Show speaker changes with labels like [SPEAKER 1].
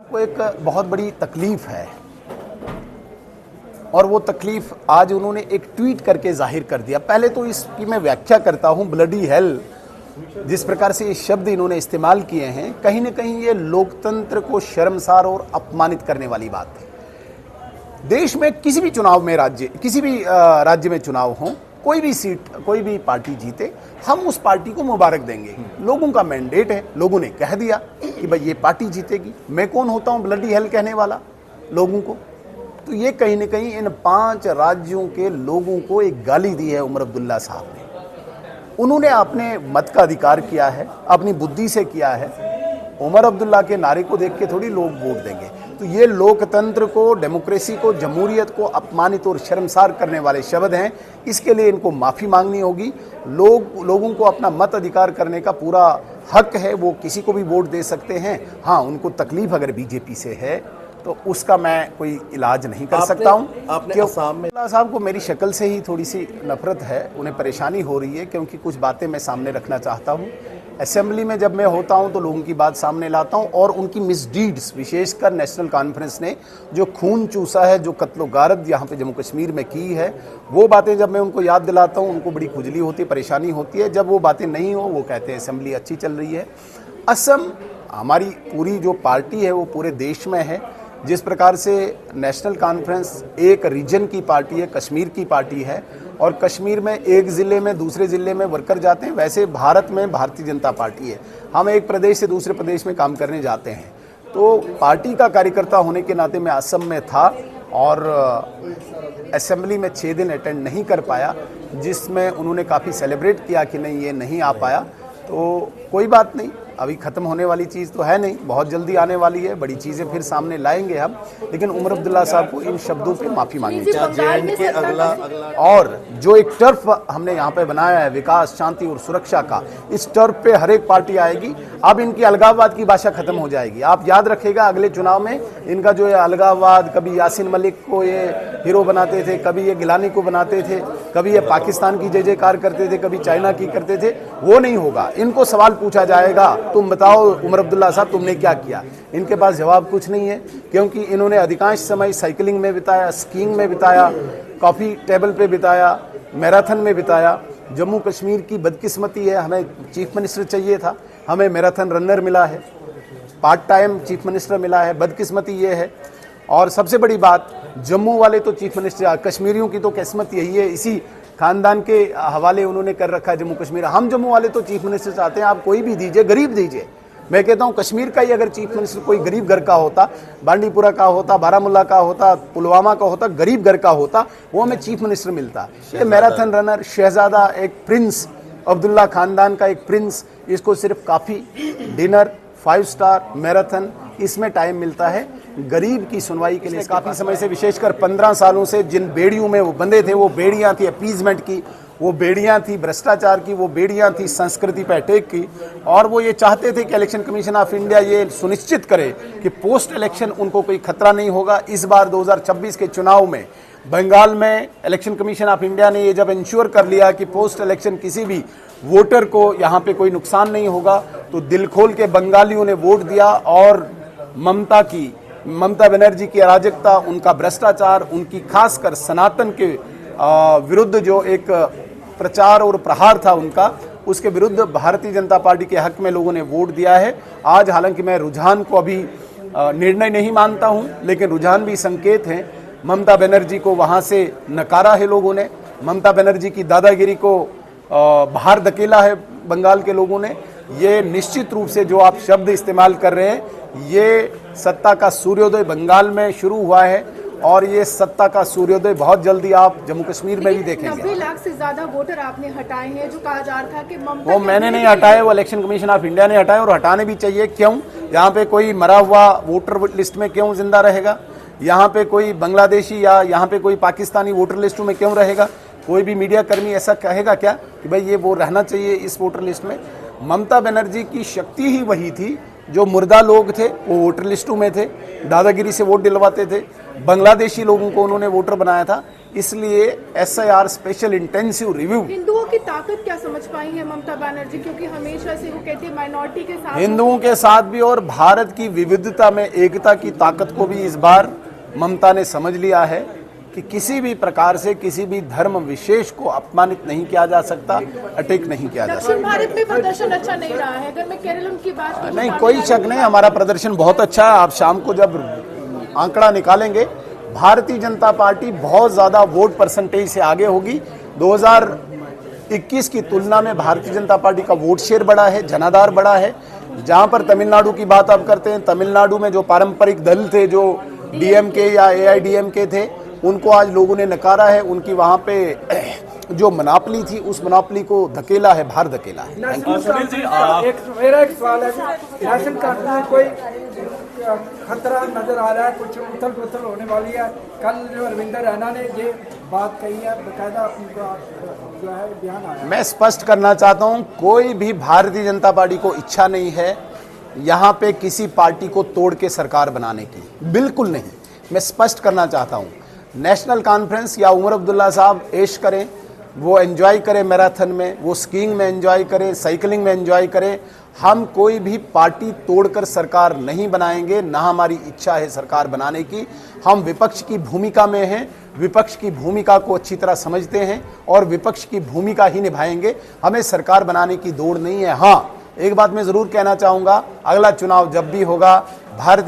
[SPEAKER 1] वो एक बहुत बड़ी तकलीफ है और वो तकलीफ आज उन्होंने एक ट्वीट करके जाहिर कर दिया। पहले तो इसकी मैं व्याख्या करता हूँ। ब्लडी हेल जिस प्रकार से ये शब्द इन्होंने इस्तेमाल किए हैं, कहीं ना कहीं ये लोकतंत्र को शर्मसार और अपमानित करने वाली बात है। देश में किसी भी चुनाव में किसी भी राज्य में चुनाव हो, कोई भी सीट कोई भी पार्टी जीते, हम उस पार्टी को मुबारक देंगे। लोगों का मैंडेट है, लोगों ने कह दिया कि भाई ये पार्टी जीतेगी। मैं कौन होता हूं ब्लडी हेल कहने वाला लोगों को? तो ये कहीं ना कहीं इन 5 राज्यों के लोगों को एक गाली दी है उमर अब्दुल्ला साहब ने। उन्होंने अपने मत का अधिकार किया है, अपनी बुद्धि से किया है। उमर अब्दुल्ला के नारे को देख के थोड़ी लोग वोट देंगे। तो ये लोकतंत्र को, डेमोक्रेसी को, जमहूरियत को अपमानित और शर्मसार करने वाले शब्द हैं। इसके लिए इनको माफ़ी मांगनी होगी। लोगों को अपना मत अधिकार करने का पूरा हक है, वो किसी को भी वोट दे सकते हैं। हाँ, उनको तकलीफ अगर बीजेपी से है तो उसका मैं कोई इलाज नहीं कर सकता हूँ। अब्दुल्ला साहब को मेरी शक्ल से ही थोड़ी सी नफरत है, उन्हें परेशानी हो रही है क्योंकि कुछ बातें मैं सामने रखना चाहता हूँ। असेंबली में जब मैं होता हूं तो लोगों की बात सामने लाता हूं और उनकी मिसडीड्स, विशेषकर नेशनल कॉन्फ्रेंस ने जो खून चूसा है, जो कत्लो गारत यहाँ पे जम्मू कश्मीर में की है, वो बातें जब मैं उनको याद दिलाता हूं उनको बड़ी खुजली होती है, परेशानी होती है। जब वो बातें नहीं हो, वो कहते हैं असेंबली अच्छी चल रही है। असम, हमारी पूरी जो पार्टी है वो पूरे देश में है। जिस प्रकार से नेशनल कॉन्फ्रेंस एक रीजन की पार्टी है, कश्मीर की पार्टी है, और कश्मीर में एक ज़िले में दूसरे ज़िले में वर्कर जाते हैं, वैसे भारत में भारतीय जनता पार्टी है। हम एक प्रदेश से दूसरे प्रदेश में काम करने जाते हैं। तो पार्टी का कार्यकर्ता होने के नाते मैं असम में था और असेंबली में 6 दिन अटेंड नहीं कर पाया, जिसमें उन्होंने काफ़ी सेलिब्रेट किया कि नहीं ये नहीं आ पाया। तो कोई बात नहीं, अभी ख़त्म होने वाली चीज़ तो है नहीं, बहुत जल्दी आने वाली है, बड़ी चीज़ें फिर सामने लाएंगे हम। लेकिन उमर अब्दुल्ला साहब को इन शब्दों पे माफ़ी मांगनी चाहिए। और जो एक टर्फ हमने यहाँ पे बनाया है विकास, शांति और सुरक्षा का, इस टर्फ पे हर एक पार्टी आएगी। अब इनकी अलगाववाद की भाषा खत्म हो जाएगी। आप याद रखिएगा अगले चुनाव में इनका जो है अलगाववाद, कभी यासीन मलिक को ये हीरो बनाते थे, कभी ये गिलानी को बनाते थे, कभी ये पाकिस्तान की जय जयकार करते थे, कभी चाइना की करते थे, वो नहीं होगा। इनको सवाल पूछा जाएगा, तुम बताओ उमर अब्दुल्ला साहब तुमने क्या किया? इनके पास जवाब कुछ नहीं है, क्योंकि इन्होंने अधिकांश समय साइकिलिंग में बिताया, स्कीइंग में बिताया, कॉफ़ी टेबल पे बिताया, मैराथन में बिताया। जम्मू कश्मीर की बदकिस्मती है, हमें चीफ मिनिस्टर चाहिए था, हमें मैराथन रनर मिला है, पार्ट टाइम चीफ मिनिस्टर मिला है। बदकिस्मती ये है। और सबसे बड़ी बात, जम्मू वाले तो चीफ मिनिस्टर, कश्मीरियों की तो किस्मत यही है, इसी खानदान के हवाले उन्होंने कर रखा है जम्मू कश्मीर। हम जम्मू वाले तो चीफ मिनिस्टर चाहते हैं, आप कोई भी दीजिए, गरीब दीजिए। मैं कहता हूं कश्मीर का ही अगर चीफ मिनिस्टर कोई गरीब घर का होता, बांडीपुरा का होता, बारामूला का होता, पुलवामा का होता, गरीब घर का होता, वो हमें चीफ मिनिस्टर मिलता। ये मैराथन रनर, शहजादा, एक प्रिंस, अब्दुल्ला खानदान का एक प्रिंस, इसको सिर्फ काफ़ी, डिनर, 5 स्टार, मैराथन, इसमें टाइम मिलता है। गरीब की सुनवाई के लिए काफ़ी समय से, विशेषकर 15 सालों से जिन बेड़ियों में वो बंधे थे, वो बेड़ियाँ थी अपीजमेंट की, वो बेड़ियाँ थी भ्रष्टाचार की, वो बेड़ियाँ थी संस्कृति पे अटैक की। और वो ये चाहते थे कि इलेक्शन कमीशन ऑफ इंडिया ये सुनिश्चित करे कि पोस्ट इलेक्शन उनको कोई खतरा नहीं होगा। इस बार 2026 के चुनाव में बंगाल में इलेक्शन कमीशन ऑफ इंडिया ने ये जब इंश्योर कर लिया कि पोस्ट इलेक्शन किसी भी वोटर को यहाँ पे कोई नुकसान नहीं होगा, तो दिल खोल के बंगालियों ने वोट दिया। और ममता बनर्जी की अराजकता, उनका भ्रष्टाचार, उनकी खासकर सनातन के विरुद्ध जो एक प्रचार और प्रहार था उनका, उसके विरुद्ध भारतीय जनता पार्टी के हक में लोगों ने वोट दिया है। आज हालांकि मैं रुझान को अभी निर्णय नहीं मानता हूं, लेकिन रुझान भी संकेत हैं। ममता बनर्जी को वहां से नकारा है लोगों ने, ममता बनर्जी की दादागिरी को बाहर धकेला है बंगाल के लोगों ने। ये निश्चित रूप से जो आप शब्द इस्तेमाल कर रहे हैं, ये सत्ता का सूर्योदय बंगाल में शुरू हुआ है और ये सत्ता का सूर्योदय बहुत जल्दी आप जम्मू कश्मीर में भी देखेंगे।
[SPEAKER 2] 90 लाख से ज्यादा वोटर आपने हटाए हैं, जो कहा जा रहा था कि ममता,
[SPEAKER 1] वो मैंने नहीं हटाए, वो इलेक्शन कमीशन ऑफ इंडिया ने हटाए और हटाने भी चाहिए। क्यों? यहाँ पे कोई मरा हुआ वोटर लिस्ट में क्यों जिंदा रहेगा? यहाँ पे कोई बांग्लादेशी या यहाँ पे कोई पाकिस्तानी वोटर लिस्ट में क्यों रहेगा? कोई भी मीडिया कर्मी ऐसा कहेगा क्या कि भाई ये वो रहना चाहिए इस वोटर लिस्ट में? ममता बनर्जी की शक्ति ही वही थी, जो मुर्दा लोग थे वो वोटर लिस्टों में थे, दादागिरी से वोट दिलवाते थे। बांग्लादेशी लोगों को उन्होंने वोटर बनाया था। इसलिए SIR स्पेशल इंटेंसिव रिव्यू,
[SPEAKER 2] हिंदुओं की ताकत क्या समझ पाई है ममता बनर्जी, क्योंकि हमेशा से वो कहती है माइनॉरिटी के साथ,
[SPEAKER 1] हिंदुओं के साथ भी और भारत की विविधता में एकता की ताकत को भी इस बार ममता ने समझ लिया है कि किसी भी प्रकार से किसी भी धर्म विशेष को अपमानित नहीं किया जा सकता, अटैक नहीं किया जा सकता।
[SPEAKER 2] दक्षिण भारत में प्रदर्शन अच्छा नहीं रहा है। अगर मैं केरल की बात करूं,
[SPEAKER 1] नहीं, कोई शक नहीं, हमारा प्रदर्शन बहुत अच्छा है। आप शाम को जब आंकड़ा निकालेंगे, भारतीय जनता पार्टी बहुत ज्यादा वोट परसेंटेज से आगे होगी। 2021 की तुलना में भारतीय जनता पार्टी का वोट शेयर बढ़ा है, जनाधार बढ़ा है। जहां पर तमिलनाडु की बात आप करते हैं, तमिलनाडु में जो पारंपरिक दल थे, जो DMK या AIDMK थे, उनको आज लोगों ने नकारा है। उनकी वहां पे जो मोनोपोली थी, उस मोनोपोली को धकेला है, बाहर धकेला है।
[SPEAKER 3] सुनील जी, मेरा एक सवाल है, नेशनल कांफ्रेंस में कोई खतरा नजर आ रहा है, कुछ उथल पुथल होने वाली है? कल जो अरविंदर रैना ने ये बात कही है, बकायदा उनका जो है बयान आया।
[SPEAKER 1] मैं स्पष्ट करना चाहता हूं, कोई भी भारतीय जनता पार्टी को इच्छा नहीं है यहां पे किसी पार्टी को तोड़ के सरकार बनाने की, बिल्कुल नहीं। मैं स्पष्ट करना चाहता हूं, नेशनल कॉन्फ्रेंस या उमर अब्दुल्ला साहब ऐश करें, वो एंजॉय करें मैराथन में, वो स्कीइंग में एंजॉय करें, साइकिलिंग में एंजॉय करें। हम कोई भी पार्टी तोड़कर सरकार नहीं बनाएंगे, ना हमारी इच्छा है सरकार बनाने की। हम विपक्ष की भूमिका में हैं, विपक्ष की भूमिका को अच्छी तरह समझते हैं और विपक्ष की भूमिका ही निभाएंगे। हमें सरकार बनाने की दौड़ नहीं है। हाँ, एक बात मैं जरूर कहना चाहूँगा, अगला चुनाव जब भी होगा, भारतीय